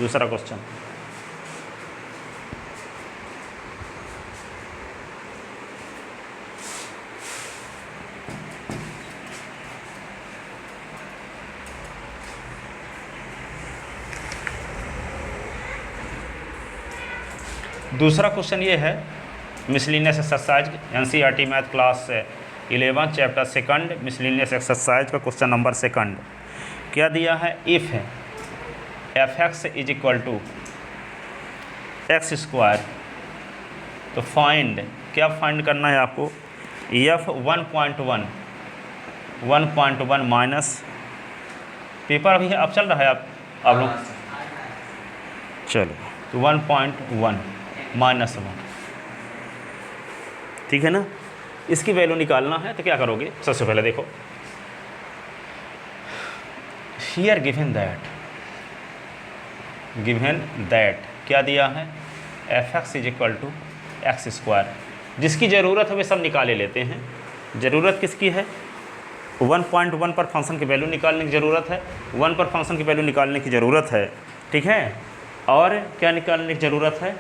दूसरा क्वेश्चन। दूसरा क्वेश्चन ये है, miscellaneous exercise NCERT math class 11 chapter second miscellaneous exercise का क्वेश्चन नंबर सेकंड। क्या दिया है? इफ़ है fx is equal to X square, तो फाइंड, क्या फाइंड करना है आपको? f 1.1 माइनस, पेपर अभी अब चल रहा है आप लोग, चलो तो 1.1 -1, ठीक है ना। इसकी वैल्यू निकालना है तो क्या करोगे? सबसे पहले देखो, हियर गिवन दैट क्या दिया है? fx is equal to X square. जिसकी ज़रूरत है वे सब निकाले लेते हैं। ज़रूरत किसकी है? 1.1 पर फंक्शन की वैल्यू निकालने की ज़रूरत है, 1 पर फंक्शन की वैल्यू निकालने की ज़रूरत है, ठीक है। और क्या निकालने की ज़रूरत है?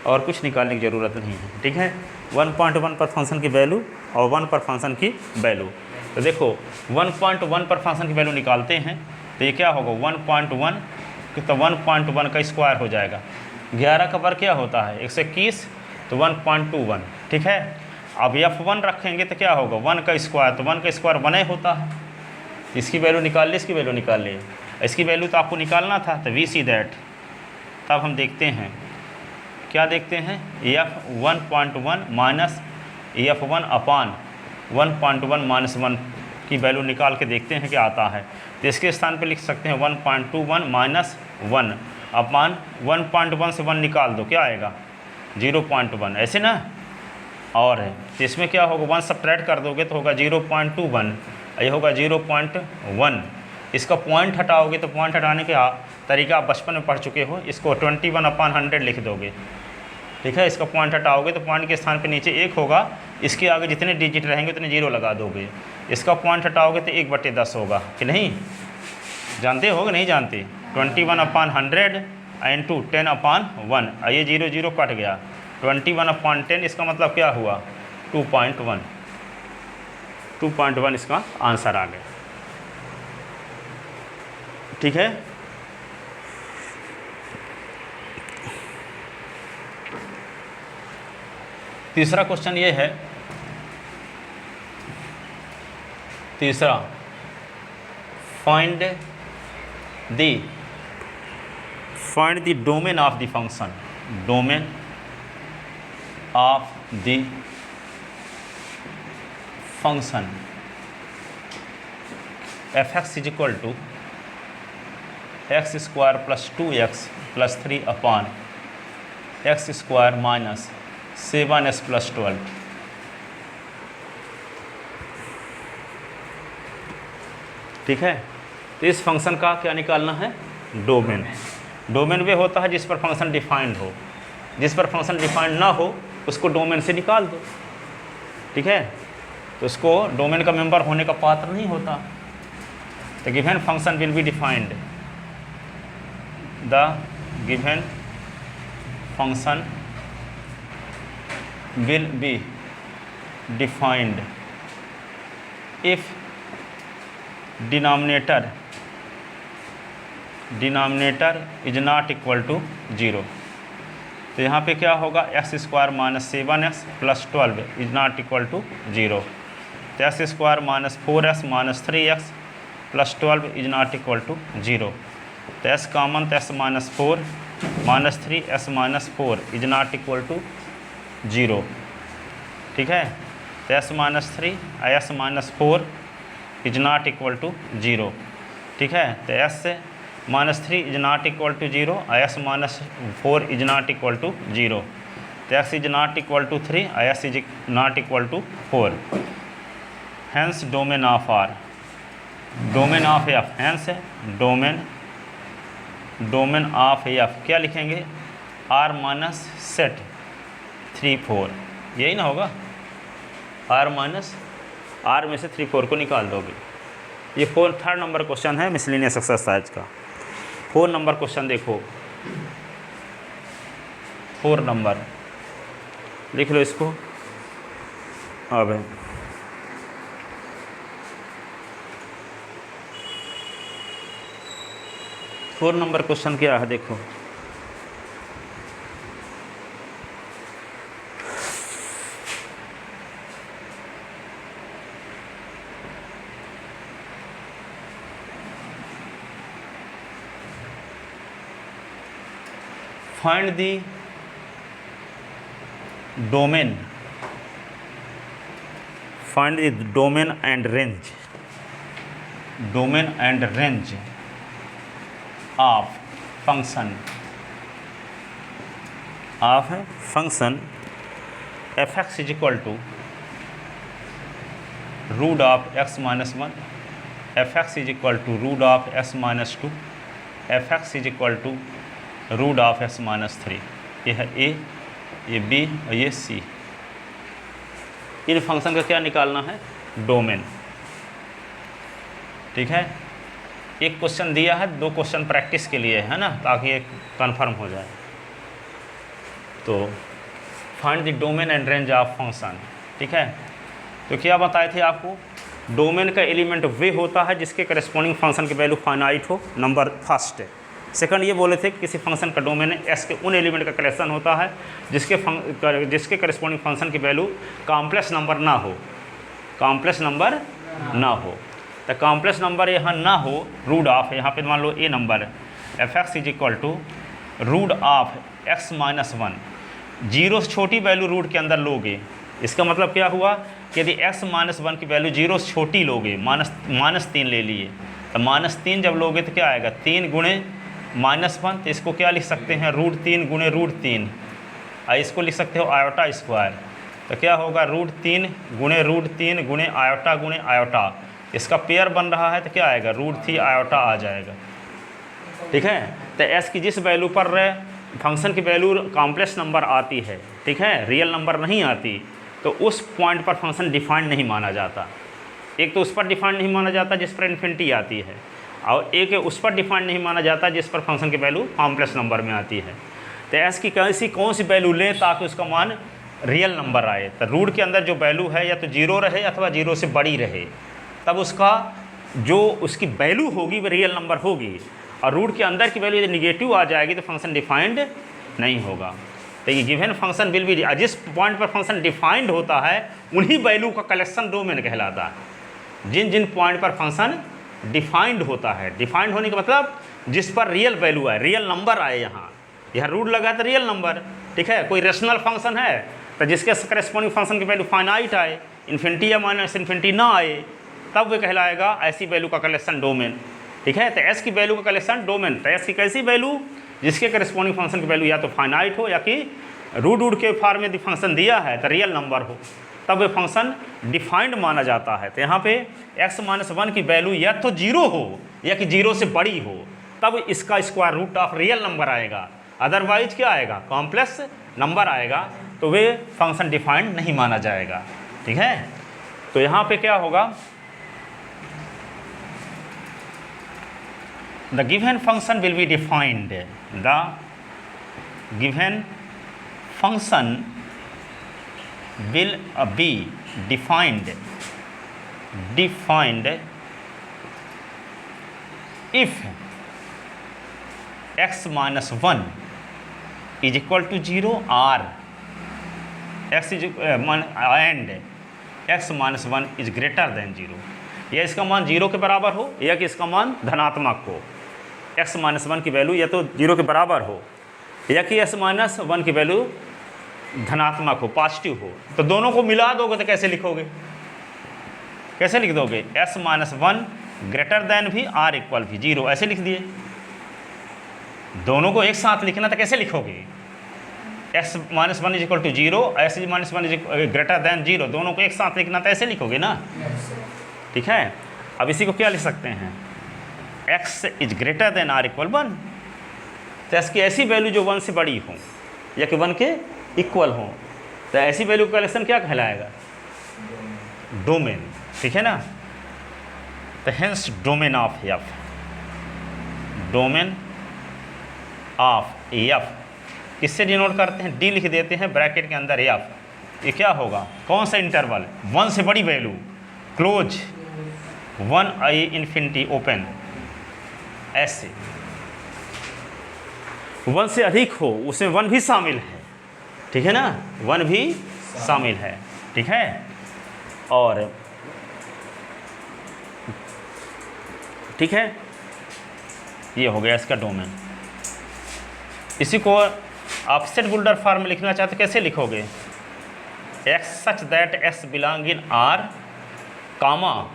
और कुछ निकालने की ज़रूरत नहीं है, ठीक है। 1.1 पर फंक्शन की वैल्यू और 1 पर फंक्शन की वैल्यू। तो देखो 1.1 पर फंक्शन की वैल्यू निकालते हैं तो ये क्या होगा? 1.1 तो 1.1 का स्क्वायर हो जाएगा। 11 का वर्ग क्या होता है? 121, तो 1.21, ठीक है। अब f1 रखेंगे तो क्या होगा? 1 का स्क्वायर, तो 1 का स्क्वायर 1 होता है। इसकी वैल्यू निकाल ली, इसकी वैल्यू निकाल ली, इसकी वैल्यू तो आपको निकालना था, तो वी सी दैट। तब हम देखते हैं, क्या देखते हैं? f1.1 माइनस f1 अपान 1.1 माइनस 1 की वैल्यू निकाल के देखते हैं क्या आता है। तो इसके स्थान पे लिख सकते हैं 1.21 माइनस 1 अपान 1.1 से 1 निकाल दो, क्या आएगा? 0.1, ऐसे ना। और है तो इसमें क्या होगा? 1 सब्ट्रैक्ट कर दोगे तो होगा 0.21, ये होगा 0.1। इसका पॉइंट हटाओगे तो पॉइंट हटाने का तरीका आप बचपन में पढ़ चुके हो, इसको 21/100 लिख दोगे, ठीक है। इसका पॉइंट हटाओगे तो पॉइंट के स्थान पे नीचे 1 होगा, इसके आगे जितने डिजिट रहेंगे उतने 0 लगा दोगे। इसका पॉइंट हटाओगे तो 1/10 होगा कि नहीं? जानते हो कि नहीं जानते? 21/100 इंटू 10/1, ये 0 0 कट गया, 21/10, इसका मतलब क्या हुआ? 2.1 इसका आंसर आ गया, ठीक है। तीसरा क्वेश्चन ये है, तीसरा, find the domain of the function, domain of the function fx is equal to X square plus 2x plus 3 upon X square minus 7s plus 12। ठीक है। तो इस फंक्शन का क्या निकालना है? डोमेन। डोमेन वे होता है जिस पर फंक्शन डिफाइंड हो, जिस पर फंक्शन डिफाइंड ना हो उसको डोमेन से निकाल दो, ठीक है। तो उसको डोमेन का मेंबर होने का पात्र नहीं होता। तो given function will be defined, the given function will be defined if denominator is not equal to 0। तो यहाँ पे क्या होगा? X square minus 7x plus 12 is not equal to 0। तो X square minus 4x minus 3x plus 12 is not equal to 0। तो X common, तो X minus 4 minus 3 X minus 4 is not equal to 0, ठीक है। तो X minus 3 X minus 4 is not equal to 0, ठीक है। तो X minus 3 is not equal to 0, X minus 4 is not equal to 0। तो X is not equal to 3, X is not equal to 4। Hence domain of R, domain of F, hence domain of F क्या लिखेंगे? Are minus set 3 4, यही ना होगा? Are minus are में से 3 4 को निकाल दोगे। ये थर्ड नंबर क्वेश्चन है मिसलिनियस एक्सरसाइज का। 4 नंबर क्वेश्चन देखो, 4 नंबर लिख लो इसको। अब 4 नंबर क्वेश्चन क्या है देखो, find the domain, find the domain and range, domain and range of function fx is equal to root of x minus 1, fx is equal to root of x minus 2, fx is equal to root of x minus 3। ये है ए, ये B और ये सी। इन function का क्या निकालना है? Domain. ठीक है, एक क्वेश्चन दिया है, 2 क्वेश्चन प्रैक्टिस के लिए है ना, ताकि ये कंफर्म हो जाए। तो find the domain and range of function. ठीक है, तो क्या बताए थे आपको, डोमेन का एलिमेंट वे होता है जिसके करस्पॉन्डिंग फंक्शन की वैल्यू फाइनाइट हो, नंबर फर्स्ट है। सेकंड ये बोले थे कि किसी फंक्शन का डोमेन एस के उन एलिमेंट का कलेक्शन होता है जिसके करस्पॉन्डिंग फंक्शन की वैल्यू कॉम्प्लेक्स नंबर ना हो, कॉम्प्लेक्स नंबर ना हो। तो कॉम्प्लेक्स नंबर यहाँ ना हो, रूट ऑफ, यहाँ पे मान लो a number F x is equal to root of x minus 1। Zero से छोटी वैल्यू रूट के अंदर लोगे, इसका मतलब क्या हुआ कि यदि एक्स माइनस 1 की वैल्यू जीरो से छोटी लोगे, माइनस 3 ले लिए, तो माइनस 3 जब लोगे तो क्या आएगा, 3 गुणे -1। तो इसको क्या लिख सकते हैं, √3 गुणे √3, इसको लिख सकते हो आयोटा स्क्वायर। तो क्या होगा, √3 गुणे √3 गुणे आयोटा गुणे आयोटा, इसका पेयर बन रहा है तो क्या आएगा, √3 आयोटा आ जाएगा। ठीक है, तो एस की जिस वैल्यू पर फंक्शन की वैल्यू कॉम्प्लेक्स नंबर आती है, ठीक है, रियल नंबर नहीं आती, तो उस पॉइंट पर फंक्शन डिफाइंड नहीं माना जाता। एक तो उस पर डिफाइंड नहीं माना जाता जिस पर इन्फिनिटी आती है, और एक उस पर डिफाइंड नहीं माना जाता जिस पर फंक्शन की वैल्यू कॉम्प्लेक्स नंबर में आती है। तो एस की कौन सी वैल्यू लें ताकि उसका मान रियल नंबर आए। तो रूट के अंदर जो वैल्यू है या तो 0 रहे अथवा 0 से बड़ी रहे, तब उसका जो उसकी वैल्यू होगी वो रियल नंबर होगी। और रूट के अंदर की वैल्यू यदि निगेटिव आ जाएगी तो फंक्शन डिफाइंड नहीं होगा। तो ये गिवन फंक्शन विल बी, जिस पॉइंट पर फंक्शन डिफाइंड होता है उन्हीं वैल्यू का कलेक्शन डोमेन कहलाता है। जिन जिन पॉइंट पर फंक्शन डिफाइंड होता है, डिफाइंड होने का मतलब जिस पर रियल वैल्यू आए, रियल नंबर आए। यहाँ रूट लगा तो रियल नंबर, ठीक है। कोई रेशनल फंक्शन है तो जिसके करस्पॉन्डिंग फंक्शन की वैल्यू फाइनाइट आए, इन्फिनिटी या माइनस इन्फिनिटी ना आए, तब वो कहलाएगा ऐसी वैल्यू का कलेक्शन डोमेन। ठीक है, तो एस की वैल्यू का कलेक्शन डोमेन। तो एस की कैसी वैल्यू, जिसके करस्पॉन्डिंग फंक्शन की वैल्यू या तो फाइनाइट हो या कि रूट के फॉर्म में फंक्शन दिया है तो रियल नंबर हो, तब वो फंक्शन डिफाइंड माना जाता है। तो यहाँ पे x-1 की वैल्यू या तो 0 हो या कि 0 से बड़ी हो, तब इसका square root of real number आएगा। अदरवाइज क्या आएगा, कॉम्प्लेक्स नंबर आएगा, तो वे फंक्शन डिफाइंड नहीं माना जाएगा। ठीक है, तो यहाँ पे क्या होगा, the given function will be defined, the given function will be defined if x-1 is equal to 0 or x is and x-1 is greater than 0। या इसका मान 0 के बराबर हो या कि इसका मान धनात्मक हो। x-1 की वैल्यू या तो 0 के बराबर हो या कि x-1 की वैल्यू धनात्मक हो, पॉजिटिव हो। तो दोनों को मिला दोगे तो कैसे लिखोगे, कैसे लिख दोगे, x-1 ग्रेटर देन भी r इक्वल भी 0, ऐसे लिख दिए। दोनों को एक साथ लिखना तो कैसे लिखोगे, x-1 is equal to 0, x-1 is greater than 0, दोनों को एक साथ लिखना तो ऐसे लिखोगे ना। ठीक है, अब इसी को क्या लिख सकते हैं, x is greater then r equal 1। तो इसकी ऐसी वैल्यू जो 1 से बड़ी हो या कि 1 के इक्वल हो, तो ऐसी वैल्यू का कलेक्शन क्या कहलाएगा, डोमेन। ठीक है ना, तो hence domain of F, domain of F, किससे डिनोट करते हैं, डी लिख देते हैं ब्रैकेट के अंदर एफ। ये क्या होगा, कौन सा इंटरवल, 1 से बड़ी वैल्यू, क्लोज 1 आई इन्फिनिटी ओपन, ऐसे 1 से अधिक हो उसमें 1 भी शामिल है, ठीक है ना, 1 भी शामिल है, ठीक है। और ठीक है, ये हो गया इसका डोमेन। इसी को आप सेट बुल्डर फॉर्म में लिखना चाहते कैसे लिखोगे, X such that X belong in R comma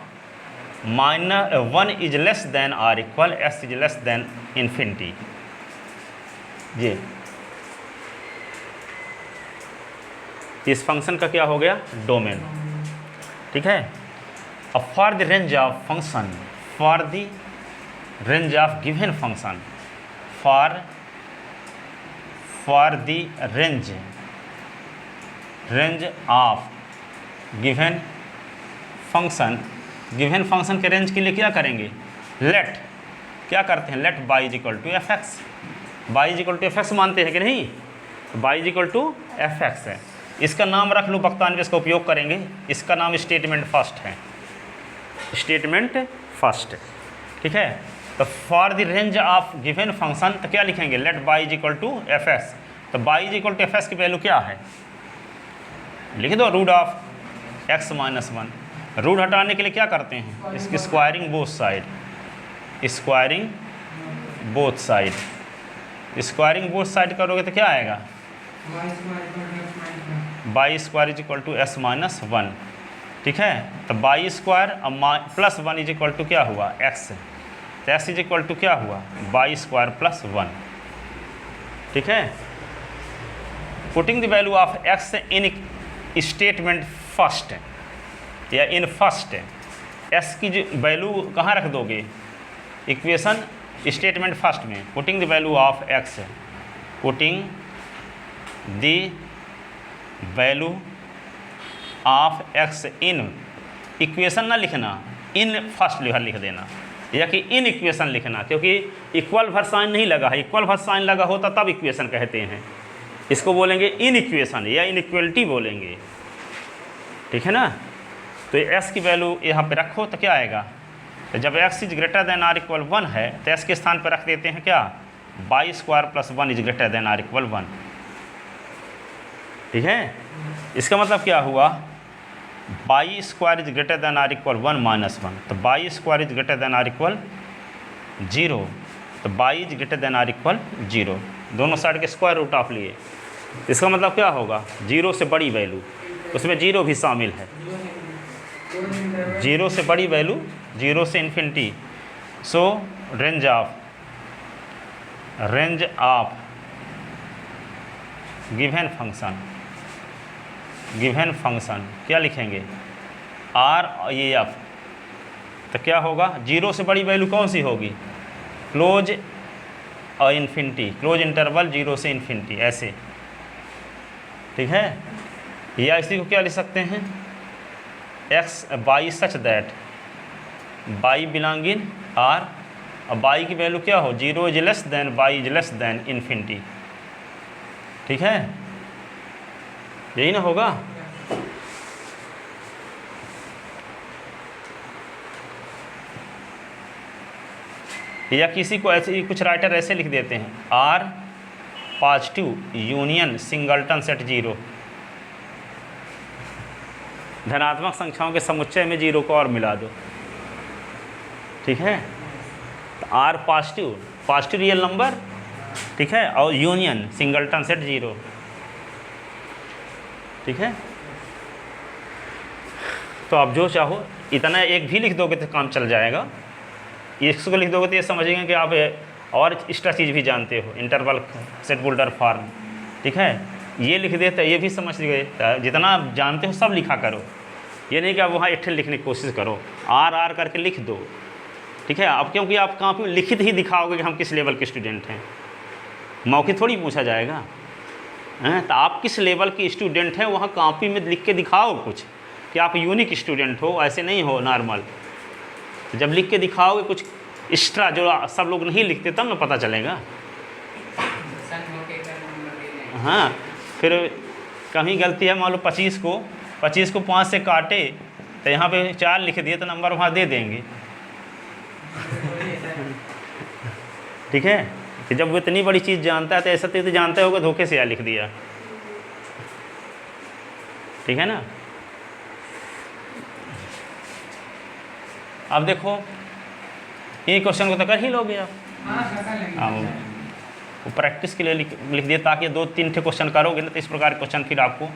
-1 is less than or equal X is less than infinity. ये इस फंक्शन का क्या हो गया, डोमेन, ठीक है। अब for the range of function, for the range of given function, for the range of given function, given function के रेंज के लिए क्या करेंगे, लेट, क्या करते हैं, let Y is equal to F X, Y is equal to F X मानते हैं कि नहीं, Y is equal to F X है। इसका नाम रख लूँ बख्तान में, इसका उपयोग करेंगे, इसका नाम स्टेटमेंट फर्स्ट है, स्टेटमेंट फर्स्ट, ठीक है। तो for the range of given function तो क्या लिखेंगे, let Y is equal to F X. तो Y is equal to F X की वैल्यू क्या है, लिख दो रूट ऑफ एक्स माइनस 1। रूट हटाने के लिए क्या करते हैं, इसकी squaring both side, squaring both side, squaring both side करोगे तो क्या आएगा, Y square is equal to X minus 1, ठीक है। तो Y square plus 1 is equal to क्या हुआ, एक्स, तो एक्स इज इक्वल टू क्या हुआ, बाई स्क्वायर प्लस 1, ठीक है। Putting the value of x in statement first या इन फर्स्ट, एस की जो वैल्यू कहाँ रख दोगे, इक्वेशन स्टेटमेंट फर्स्ट में, putting the value of x, putting the value of x in, equation ना लिखना, इन फर्स्ट लिख देना, या कि इन इक्वेशन लिखना, क्योंकि इक्वल भर साइन नहीं लगा है, इक्वल भर साइन लगा होता तब इक्वेशन कहते हैं, इसको बोलेंगे इन इक्वेशन या इनइक्वलिटी बोलेंगे, ठीक है ना। तो एस की वैल्यू यहाँ पे रखो तो क्या आएगा, तो जब X is greater than or equal 1 है तो एस के स्थान पर रख देते हैं क्या, Y square plus 1 is greater than or equal 1, ठीक है। इसका मतलब क्या हुआ, Y square is greater than or equal 1 minus 1, तो Y square is greater than or equal 0, तो Y is greater than or equal 0, दोनों साइड के स्क्वायर रूट ऑफ लिए। इसका मतलब क्या होगा, 0 से बड़ी वैल्यू, उसमें 0 भी शामिल है, 0 से बड़ी वैल्यू, 0 से infinity. So range of given function क्या लिखेंगे, आर ये एफ, तो क्या होगा, 0 से बड़ी वैल्यू कौन सी होगी, क्लोज और इन्फिनिटी, क्लोज इंटरवल 0 से इन्फिनिटी, ऐसे, ठीक है। या इसी को क्या लिख सकते हैं, x by such that by belong in are, और बाई की वैल्यू क्या हो, 0 is less then by is less than infinity, ठीक है, यही ना होगा। या किसी को ऐसे, कुछ राइटर ऐसे लिख देते हैं, R positive union singleton set 0, धनात्मक संख्याओं के समुच्चय में 0 को और मिला दो, ठीक है। तो आर पॉजिटिव रियल नंबर, ठीक है, और यूनियन सिंगलटन सेट 0, ठीक है। तो आप जो चाहो इतना एक भी लिख दोगे तो काम चल जाएगा, इसको लिख दोगे तो ये समझेंगे कि आप और एक्स्ट्रा चीज़ भी जानते हो, इंटरवल सेट बुल्डर फॉर्म, ठीक है। ये लिख देते ये भी समझ गए, जितना आप जानते हो सब लिखा करो, ये नहीं कि आप वहाँ एक लिखने की कोशिश करो, आर करके लिख दो, ठीक है। अब क्योंकि आप कॉपी में लिखित ही दिखाओगे कि हम किस लेवल के स्टूडेंट हैं, मौखिक थोड़ी पूछा जाएगा, हैं। तो आप किस लेवल के स्टूडेंट हैं वहाँ कॉपी में लिख के दिखाओ कुछ, कि आप यूनिक स्टूडेंट हो, ऐसे नहीं हो नॉर्मल। जब लिख के दिखाओगे कुछ एक्स्ट्रा जो सब लोग नहीं लिखते तब ना पता चलेगा। हाँ, फिर कहीं गलती है, मान लो 25 को 5 से काटे तो यहाँ पे 4 लिख दिए तो नंबर वहाँ दे देंगे। ठीक है, कि जब वो इतनी बड़ी चीज़ जानता है तो ऐसा तो जानता होगा, धोखे से या लिख दिया। ठीक है ना। अब देखो ये क्वेश्चन को तो कर ही लोगे आप। वो प्रैक्टिस के लिए लिख दिया, ताकि 2-3 क्वेश्चन करोगे ना तो इस प्रकार क्वेश्चन फिर आपको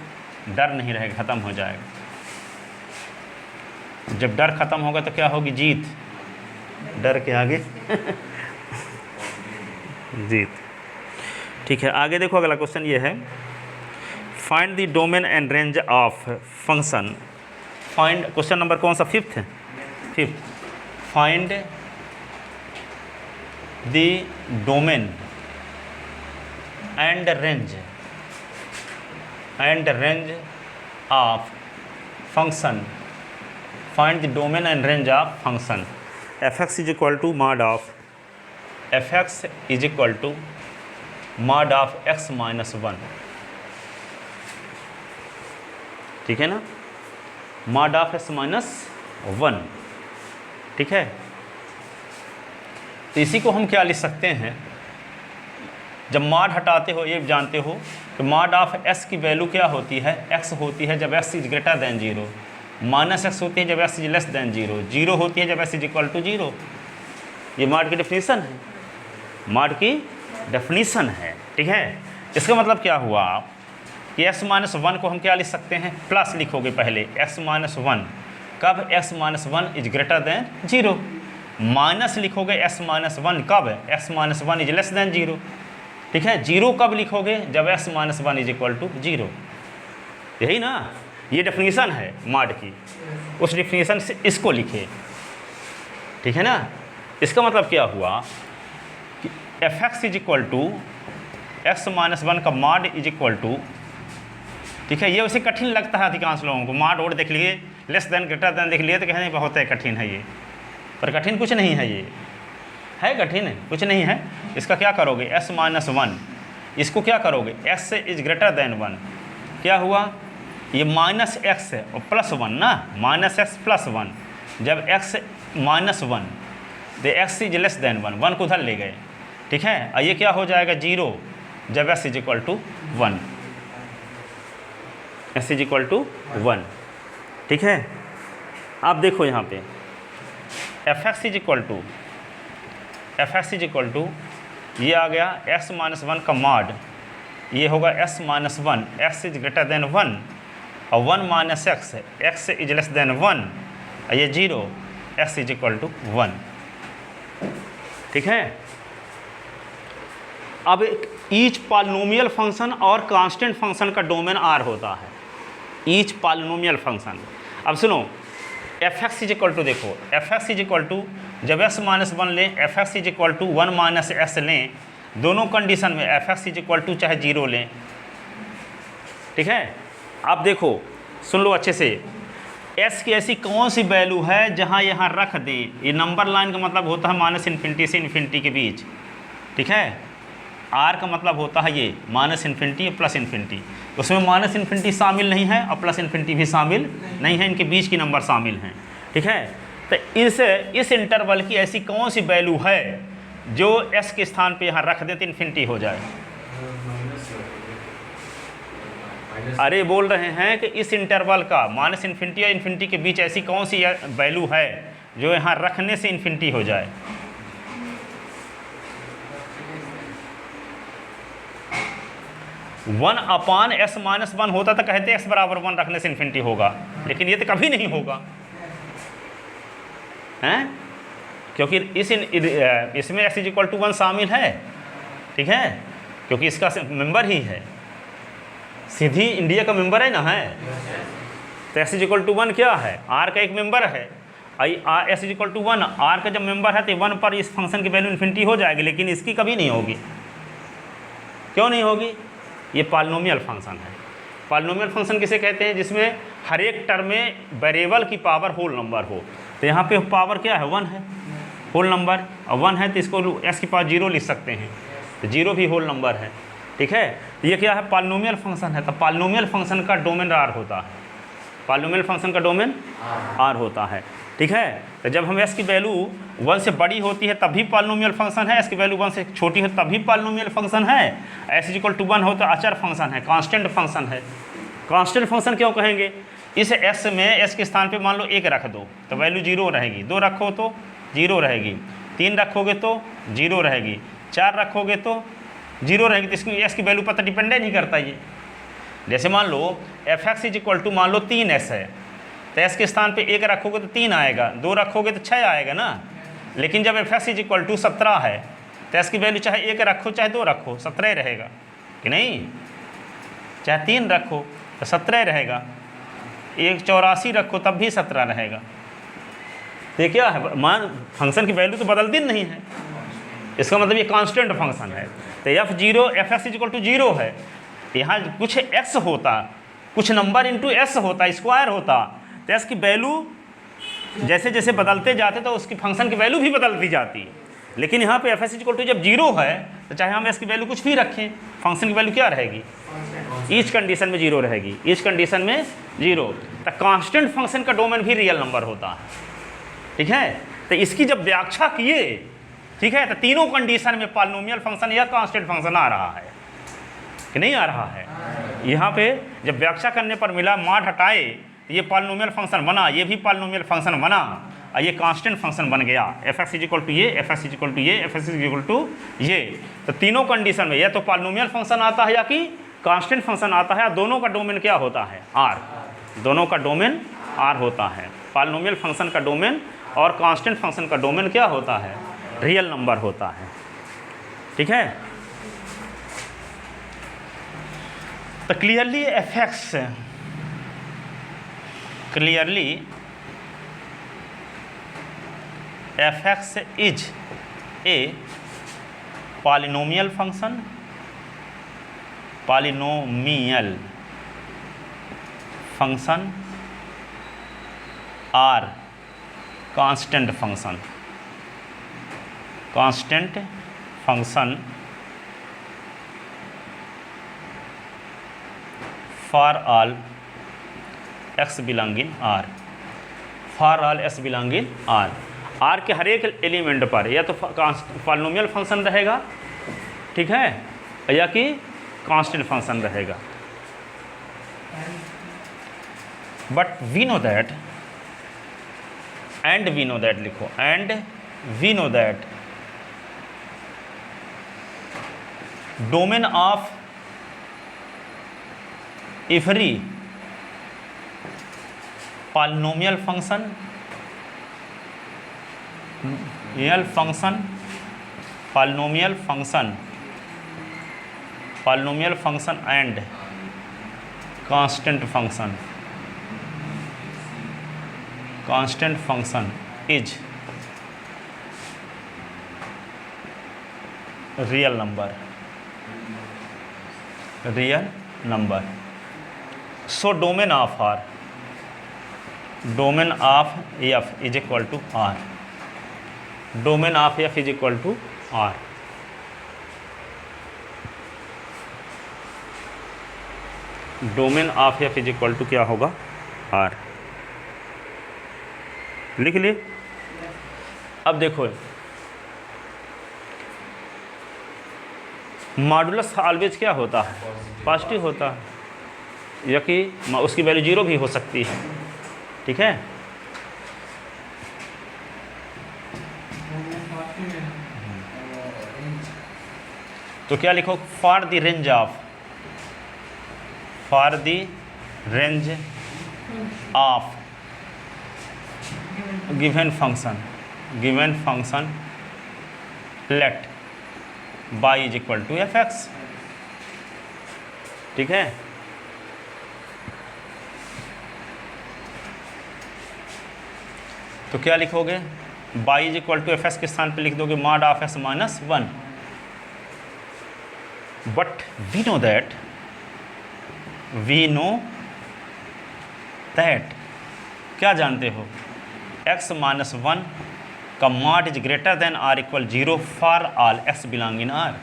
डर नहीं रहेगा, ख़त्म हो जाएगा। जब डर ख़त्म होगा तो क्या होगी? जीत। डर के आगे जीत। ठीक है, आगे देखो अगला क्वेश्चन ये है, find the domain and range of function. Find, question number कौन सा? 5th है। 5th, find the domain and range of function. Find the domain and range of function. fx is equal to mod of x minus 1। ठीक है ना, mod of x minus 1। ठीक है, तो इसी को हम क्या लिख सकते हैं? जब मॉड हटाते हो, ये जानते हो कि मॉड ऑफ s की वैल्यू क्या होती है? x होती है जब x is greater than 0, minus x होती है जब x इज लेस दैन 0, 0 होती है जब x इज इक्वल टू 0। ये मॉड की डेफिनेशन है, मॉड की डेफिनेशन है। ठीक है, इसका मतलब क्या हुआ कि x माइनस 1 को हम क्या लिख सकते हैं? प्लस लिखोगे पहले, x माइनस 1 कब? x minus 1 is greater than 0। Minus लिखोगे x माइनस 1 कब? x minus 1 is less than 0। ठीक है, 0 कब लिखोगे? जब x minus 1 is equal to 0। यही ना, ये डेफिनेशन है मॉड की। उस डेफिनेशन से इसको लिखे। ठीक है ना, इसका मतलब क्या हुआ कि fx is equal to x minus 1 का मॉड इज इक्वल टू। ठीक है, ये वैसे कठिन लगता है अधिकांश लोगों को। मॉड और देख लिए, लेस देन ग्रेटर देन देख लिए तो कहने बहुत है कठिन है ये, पर कठिन कुछ नहीं है। ये है कठिन है कुछ नहीं है। इसका क्या करोगे? s माइनस 1, इसको क्या करोगे? x is greater then 1। क्या हुआ? ये माइनस x है और प्लस 1 ना, माइनस x प्लस 1। जब x माइनस 1 तो x इज लेस देन 1, 1 को उधर ले गए। ठीक है, और ये क्या हो जाएगा? 0 जब s is equal to 1, s is equal to 1। ठीक है, आप देखो यहाँ पे fx इज इक्वल टू ये आ गया x माइनस 1 का मॉड, ये होगा s minus 1, x is greater then 1 और 1 minus x is less then 1 और ये 0, x इज इक्वल टू 1। ठीक है, अब ईच पॉलिनोमियल फंक्शन और कांस्टेंट फंक्शन का डोमेन R होता है। Each polynomial function. अब सुनो, fx इज इक्वल टू, देखो fx इज इक्वल टू जब s माइनस 1 लें, fx is equal to 1 minus s लें, दोनों कंडीशन में fx इज इक्वल टू चाहे 0 लें। ठीक है, आप देखो सुन लो अच्छे से, s की ऐसी कौन सी वैल्यू है जहाँ यहाँ रख दें? ये नंबर लाइन का मतलब होता है माइनस इन्फिनिटी से इन्फिनिटी के बीच। ठीक है, r का मतलब होता है ये माइनस इन्फिनिटी प्लस इन्फिनिटी। उसमें माइनस इन्फिनिटी शामिल नहीं है और प्लस इन्फिनिटी भी शामिल नहीं है, इनके बीच की नंबर शामिल हैं। ठीक है, तो इस इंटरवल की ऐसी कौन सी वैल्यू है जो s के स्थान पे यहाँ रख दें तो इन्फिनिटी हो जाए? अरे बोल रहे हैं कि इस इंटरवल का माइनस इन्फिनिटी और इन्फिनिटी के बीच ऐसी कौन सी वैल्यू है जो यहाँ रखने से इन्फिनिटी हो जाए? वन अपान s माइनस 1 होता तो कहते x बराबर 1 रखने से इन्फिनिटी होगा, लेकिन ये तो कभी नहीं होगा, हैं? क्योंकि इसमें x इज इक्वल टू 1 शामिल है। ठीक है, क्योंकि इसका मेंबर ही है, सीधी इंडिया का मेंबर है ना, है तो x इज इक्वल टू 1 क्या है? r का एक मेंबर है। s is equal to 1, r का जब मेंबर है तो 1 पर इस फंक्शन की वैल्यू इन्फिनिटी हो जाएगी, लेकिन इसकी कभी नहीं होगी। क्यों नहीं होगी? ये पॉलिनोमियल फंक्शन है। पॉलिनोमियल फंक्शन किसे कहते हैं? जिसमें हर एक टर्म में वेरिएबल की पावर होल नंबर हो। तो यहाँ पे पावर क्या है? 1 है, होल नंबर, और 1 है तो इसको s की पावर 0 लिख सकते हैं, तो 0 भी होल नंबर है। ठीक है। ये क्या है, पॉलिनोमियल फंक्शन है, तो पॉलिनोमियल फंक्शन का डोमेन आर होता है, पॉलिनोमियल फंक्शन का डोमेन आर होता है। ठीक है, तो जब हम एस की वैल्यू 1 से बड़ी होती है तब भी पॉलिनोमियल फंक्शन है, एस की वैल्यू 1 से छोटी है तब भी पॉलिनोमियल फंक्शन है। एस इक्वल टू 1 हो तो अचर फंक्शन है, कांस्टेंट फंक्शन है। कांस्टेंट फंक्शन क्यों कहेंगे, इस एस में एस के स्थान पे मान लो 1 रख दो तो वैल्यू 0 रहेगी, 2 रखो तो 0 रहेगी, 3 रखोगे तो 0 रहेगी, 4 रखोगे तो 0 रहेगी। तो इसकी एस की वैल्यू पर तो डिपेंडेंट नहीं करता ये। जैसे मान लो F x is equal to मान लो 3s है, तो एस के स्थान पे 1 रखोगे तो 3 आएगा, 2 रखोगे तो 6 आएगा ना। लेकिन जब f x is equal to 17 है तो एस की वैल्यू चाहे 1 रखो चाहे 2 रखो 17 रहेगा कि नहीं, चाहे 3 रखो तो 17 रहेगा, 184 रखो तब भी 17 रहेगा। तो ये क्या है, मान फंक्शन की वैल्यू तो बदलती नहीं है, इसका मतलब ये कांस्टेंट फंक्शन है। तो f x is equal to 0 है, यहाँ कुछ x होता, कुछ नंबर इंटू एस होता, स्क्वायर होता, तो एस की वैल्यू जैसे जैसे बदलते जाते तो उसकी फंक्शन की वैल्यू भी बदलती जाती है। लेकिन यहाँ पे एफ एक्स इक्वल टू जब 0 है तो चाहे हम एस की वैल्यू कुछ भी रखें, फंक्शन की वैल्यू क्या रहेगी, ईच कंडीशन में 0 रहेगी, ईच कंडीशन में 0। तो कांस्टेंट फंक्शन का डोमेन भी रियल नंबर होता है। ठीक है, तो इसकी जब व्याख्या किए, ठीक है, तो तीनों कंडीशन में पॉलिनोमियल फंक्शन या कांस्टेंट फंक्शन आ रहा है कि नहीं आ रहा है। यहाँ पे जब व्याख्या करने पर मिला मॉड हटाए तो ये पॉलिनोमियल फंक्शन बना, ये भी पॉलिनोमियल फंक्शन बना और ये कांस्टेंट फंक्शन बन गया। F x is equal to ये, F x is equal to ये, F x is equal to ये। तो तीनों कंडीशन में या तो पॉलिनोमियल फंक्शन आता है या कि कांस्टेंट फंक्शन आता है। दोनों का डोमेन क्या होता है, आर, दोनों का डोमेन आर होता है। पॉलिनोमियल फंक्शन का डोमेन और कांस्टेंट फंक्शन का डोमेन क्या होता है, रियल नंबर होता है। ठीक है, तो clearly f x, clearly f x is a polynomial function, polynomial function or constant function, constant function for all x belong in R, for all x belong in R. R के हर एक element पर या तो polynomial function रहेगा, ठीक है, या कि कांस्टेंट फंक्शन रहेगा। But we know that, and we know that लिखो, and we know that domain of every polynomial function, real function, polynomial function, polynomial function and constant function, constant function is real number, real number. So domain of R, domain of F is equal to R, domain of F is equal to R। Domain of f is equal to क्या होगा, are. लिख लिए। अब देखो modulus always क्या होता है, positive होता है, या कि उसकी वैल्यू 0 भी हो सकती है। ठीक है, तो क्या लिखो, for the range of, for the range of given function, given function let y is equal to F x. ठीक है, तो क्या लिखोगे, y is equal to F x के स्थान पे लिख दोगे mod of x minus 1। But we know that, we know that क्या जानते हो, x माइनस 1 का mod is greater than or equal 0 for all x belong in are.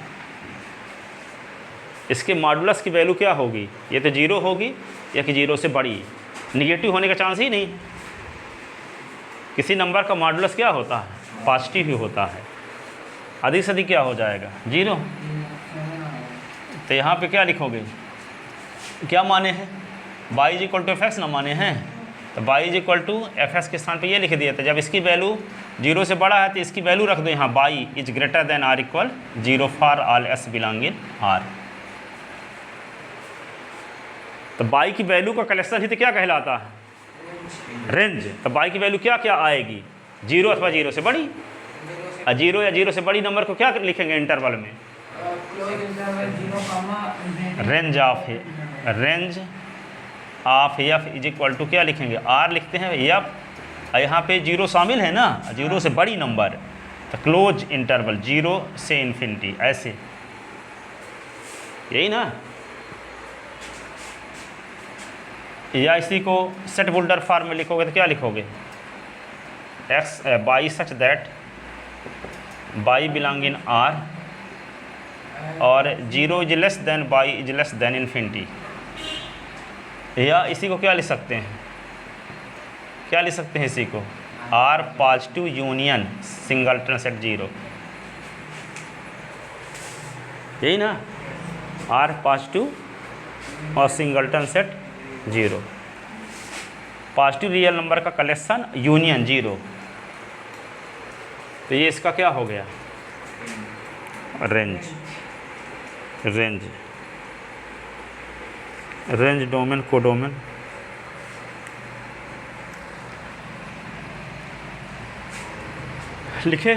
इसके मॉडुलस की वैल्यू क्या होगी? ये तो 0 होगी या कि 0 से बड़ी। निगेटिव होने का चांस ही नहीं है। किसी नंबर का मॉडुलस क्या होता है? पॉजिटिव ही होता है। अधिक से अधिक क्या हो जाएगा? 0। तो यहाँ पे क्या लिखोगे? क्या माने हैं? y is equal to F x ना माने हैं, तो y is equal to F x के स्थान पे ये लिख दिया था। जब इसकी वैल्यू 0 से बड़ा है तो इसकी वैल्यू रख दो यहाँ y is greater than or equal 0 for all s belong in r। तो y की वैल्यू का कलेक्शन ही तो क्या कहलाता है? रेंज। तो y की वैल्यू क्या क्या आएगी? 0 अथवा 0 से बड़ी। 0 या 0 से बड़ी नंबर को क्या लिखेंगे इंटरवल में? Range of f is equal to क्या लिखेंगे? r लिखते हैं एफ, यहाँ पे 0 शामिल है ना, 0 से बड़ी नंबर, तो क्लोज इंटरवल 0 से इन्फिनिटी, ऐसे, यही ना। या इसी को सेट बुल्डर फॉर्म में लिखोगे तो क्या लिखोगे? X by such that by belong in are और 0 is less then by is less than infinity. या इसी को क्या लिख सकते हैं? क्या लिख सकते हैं इसी को? R positive union singleton set 0, यही ना। आर पॉजिटिव और singleton set 0, positive real number का कलेक्शन यूनियन 0। तो ये इसका क्या हो गया? रेंज। Range domain codomain. लिखे